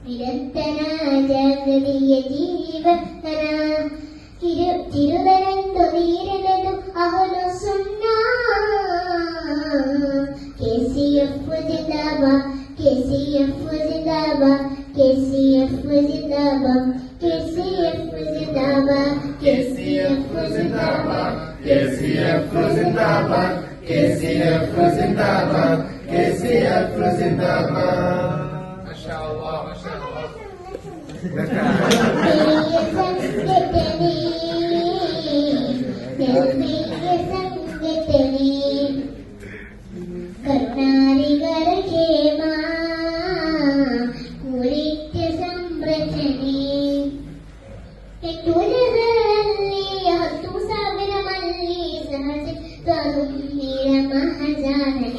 വിരക്തന ജാഗ്രതീയ ജീവന തിരുവരന്തു നീരനതു അഹ്ലു സുന്ന കെസിഎഫ് zindabad കെസിഎഫ് zindabad കെസിഎഫ് zindabad കെസിഎഫ് zindabad KCF Zindabad, KCF Zindabad, KCF Zindabad, KCF Zindabad. MashaAllah, MashaAllah. കരുണാരികര ക്ഷേമ കൂലിത്യ സംരക്ഷണേ എട്ടുലകരല്ലി ഹത്തു സാബിരമല്ലി സഹജ തരുന്നിര മഹജാനേ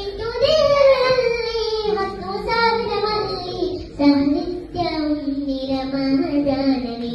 എട്ടുലകരല്ലി ഹത്തു സാബിരമല്ലി സഹനിത്യ ഉന്നിര മഹജാനേ